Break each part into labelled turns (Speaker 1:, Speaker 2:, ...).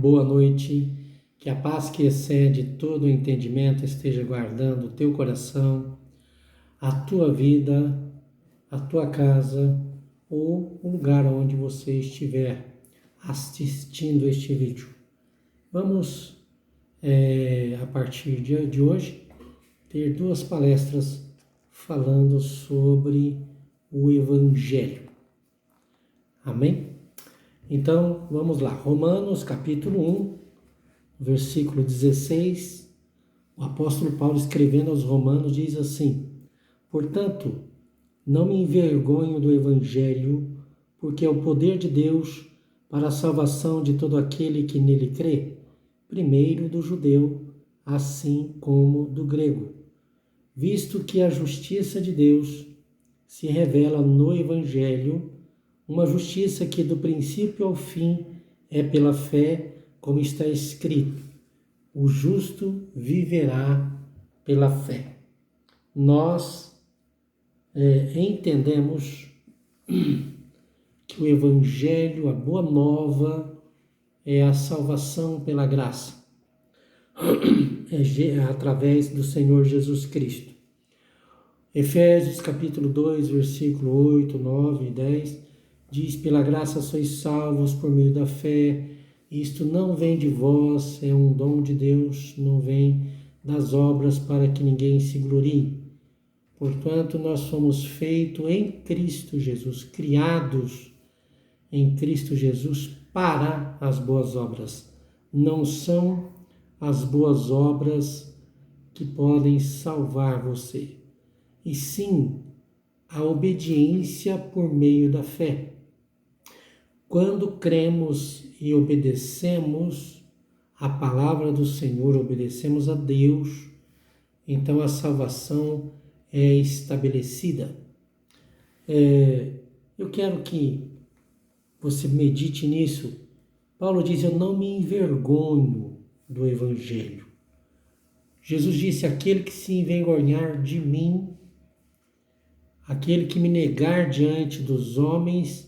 Speaker 1: boa noite, que a paz que excede todo o entendimento esteja guardando o teu coração, a tua vida, a tua casa ou o lugar onde você estiver assistindo este vídeo. Vamos, a partir de hoje, ter duas palestras falando sobre o Evangelho. Amém? Então, vamos lá. Romanos, capítulo 1, versículo 16. O apóstolo Paulo, escrevendo aos Romanos, diz assim: portanto, não me envergonho do Evangelho, porque é o poder de Deus para a salvação de todo aquele que nele crê, primeiro do judeu, assim como do grego. Visto que a justiça de Deus se revela no Evangelho, uma justiça que do princípio ao fim é pela fé, como está escrito: o justo viverá pela fé. Nós entendemos que o Evangelho, a boa nova, é a salvação pela graça, através do Senhor Jesus Cristo. Efésios capítulo 2, versículo 8, 9 e 10, diz: pela graça sois salvos por meio da fé, isto não vem de vós, é um dom de Deus, não vem das obras para que ninguém se glorie. Portanto, nós fomos feitos em Cristo Jesus, criados em Cristo Jesus para as boas obras. Não são as boas obras que podem salvar você, e sim a obediência por meio da fé. Quando cremos e obedecemos a palavra do Senhor, obedecemos a Deus, então a salvação é estabelecida. Eu quero que você medite nisso. Paulo diz: eu não me envergonho do Evangelho. Jesus disse: aquele que se envergonhar de mim, aquele que me negar diante dos homens,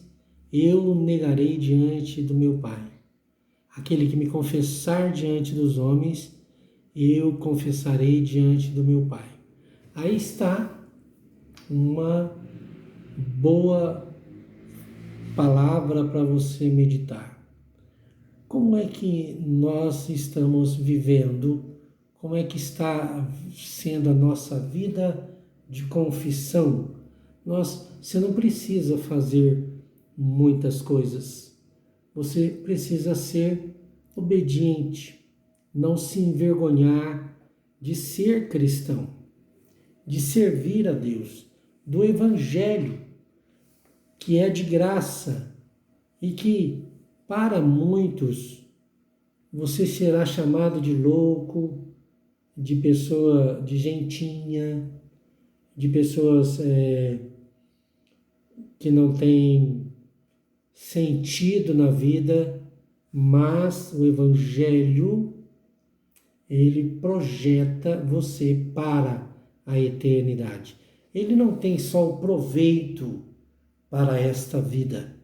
Speaker 1: eu o negarei diante do meu Pai. Aquele que me confessar diante dos homens, eu confessarei diante do meu Pai. Aí está uma boa palavra para você meditar. Como é que nós estamos vivendo? Como é que está sendo a nossa vida de confissão? Você não precisa fazer muitas coisas. Você precisa ser obediente, não se envergonhar de ser cristão, de servir a Deus, do Evangelho, que é de graça e que, para muitos, você será chamado de louco, de pessoa, de gentinha, de pessoas que não têm sentido na vida, mas o Evangelho, ele projeta você para a eternidade. Ele não tem só o proveito para esta vida,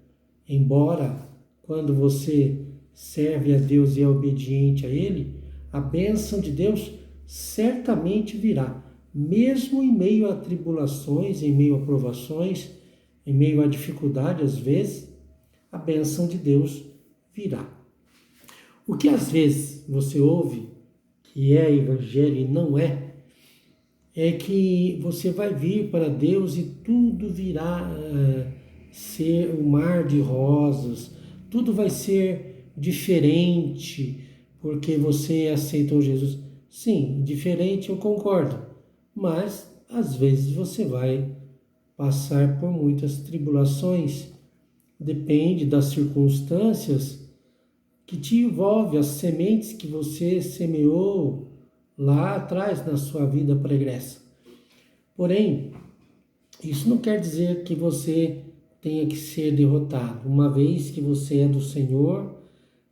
Speaker 1: embora quando você serve a Deus e é obediente a Ele, a bênção de Deus certamente virá, mesmo em meio a tribulações, em meio a provações, em meio a dificuldade, às vezes, a bênção de Deus virá. O que às vezes você ouve que é Evangelho e não é que você vai vir para Deus e tudo virá ser um mar de rosas, tudo vai ser diferente porque você aceitou Jesus. Sim, diferente, eu concordo, mas às vezes você vai passar por muitas tribulações, depende das circunstâncias que te envolvem, as sementes que você semeou lá atrás na sua vida pregressa. Porém, isso não quer dizer que você tenha que ser derrotado. Uma vez que você é do Senhor,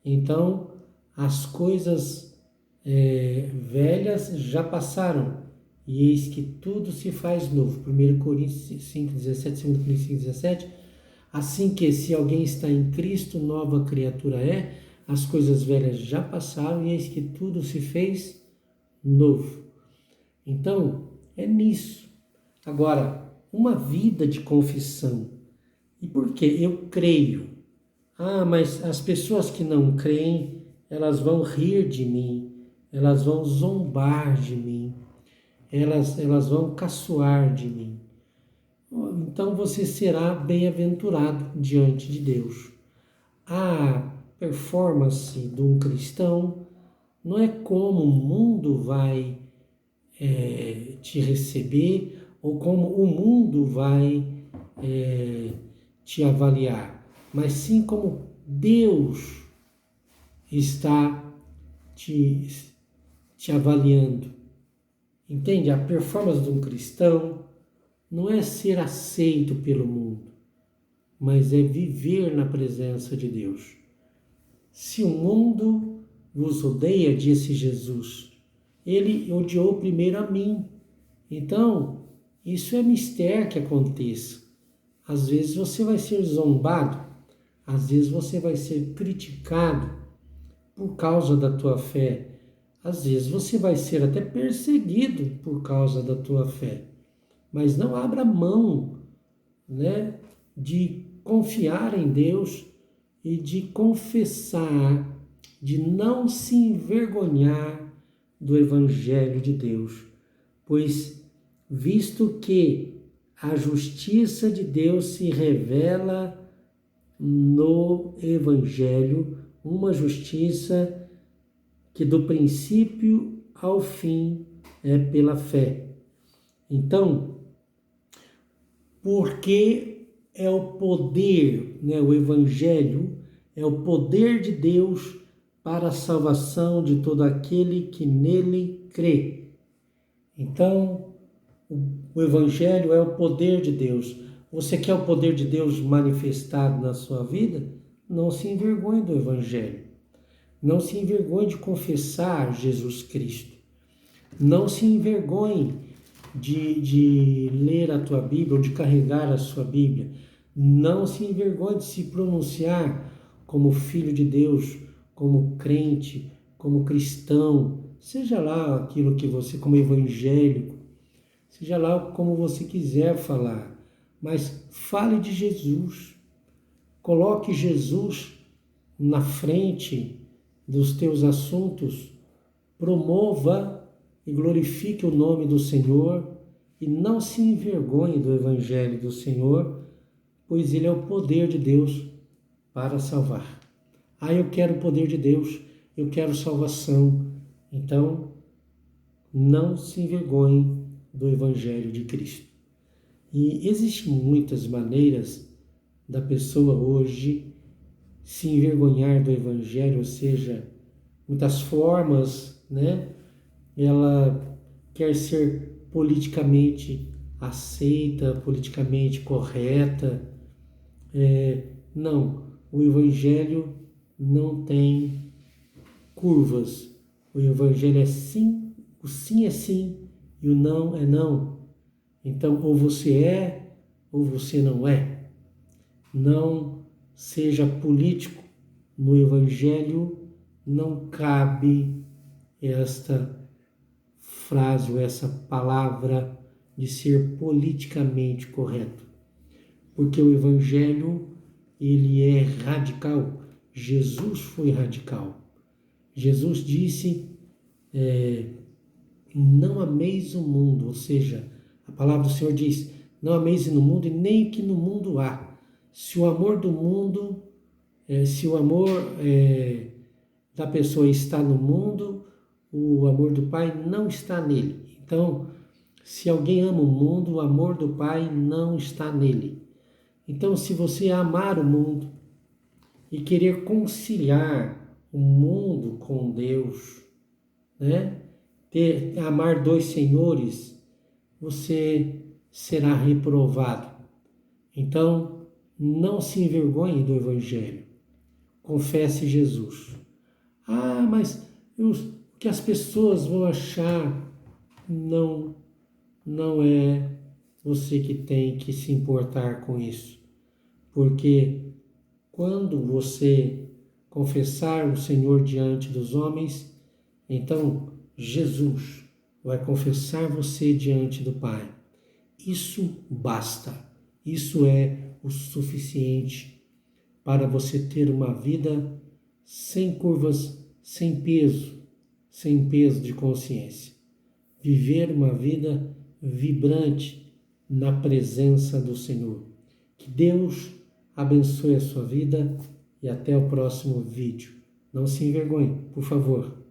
Speaker 1: então as coisas velhas já passaram, e eis que tudo se faz novo. 1 Coríntios 5,17, 2 Coríntios 5,17, assim que se alguém está em Cristo, nova criatura é, as coisas velhas já passaram e eis que tudo se fez novo. Então, é nisso. Agora, uma vida de confissão. E por quê? Eu creio. Ah, mas as pessoas que não creem, elas vão rir de mim, elas vão zombar de mim, elas vão caçoar de mim. Então você será bem-aventurado diante de Deus. A performance de um cristão não é como o mundo vai te receber ou como o mundo vai te avaliar, mas sim como Deus está te avaliando. Entende? A performance de um cristão não é ser aceito pelo mundo, mas é viver na presença de Deus. Se o mundo vos odeia, disse Jesus, ele odiou primeiro a mim. Então, isso é mistério que aconteça. Às vezes você vai ser zombado, às vezes você vai ser criticado por causa da tua fé. Às vezes você vai ser até perseguido por causa da tua fé. Mas não abra mão, né, de confiar em Deus e de confessar, de não se envergonhar do Evangelho de Deus. Pois, visto que a justiça de Deus se revela no Evangelho, uma justiça que do princípio ao fim é pela fé. Então, porque é o poder, né, o Evangelho é o poder de Deus para a salvação de todo aquele que nele crê. Então, o Evangelho é o poder de Deus. Você quer o poder de Deus manifestado na sua vida? Não se envergonhe do Evangelho. Não se envergonhe de confessar Jesus Cristo. Não se envergonhe de ler a tua Bíblia ou de carregar a sua Bíblia. Não se envergonhe de se pronunciar como filho de Deus, como crente, como cristão, seja lá aquilo que você, como evangélico, seja lá como você quiser falar, mas fale de Jesus. Coloque Jesus na frente dos teus assuntos, promova e glorifique o nome do Senhor e não se envergonhe do Evangelho do Senhor, pois ele é o poder de Deus para salvar. Ah, eu quero o poder de Deus, eu quero salvação. Então, não se envergonhe do Evangelho de Cristo. E existem muitas maneiras da pessoa hoje se envergonhar do Evangelho, ou seja, muitas formas, né? Ela quer ser politicamente aceita, politicamente correta. Não, o Evangelho não tem curvas. O Evangelho é sim, o sim é sim e o não é não. Então, ou você é ou você não é. Não seja político. No Evangelho não cabe esta frase ou essa palavra de ser politicamente correto. Porque o Evangelho, ele é radical. Jesus foi radical. Jesus disse, não ameis o mundo, ou seja, a palavra do Senhor diz, não ameis no mundo e nem o que no mundo há. Se o amor do mundo, se o amor da pessoa está no mundo, o amor do Pai não está nele. Então, se alguém ama o mundo, o amor do Pai não está nele. Então, se você amar o mundo e querer conciliar o mundo com Deus, né? Amar dois senhores, você será reprovado. Então, não se envergonhe do Evangelho. Confesse Jesus. Ah, mas o que as pessoas vão achar? Não é você que tem que se importar com isso. Porque quando você confessar o Senhor diante dos homens, então Jesus vai confessar você diante do Pai. Isso basta, isso é o suficiente para você ter uma vida sem curvas, sem peso de consciência. Viver uma vida vibrante na presença do Senhor. Que Deus abençoe a sua vida e até o próximo vídeo. Não se envergonhe, por favor.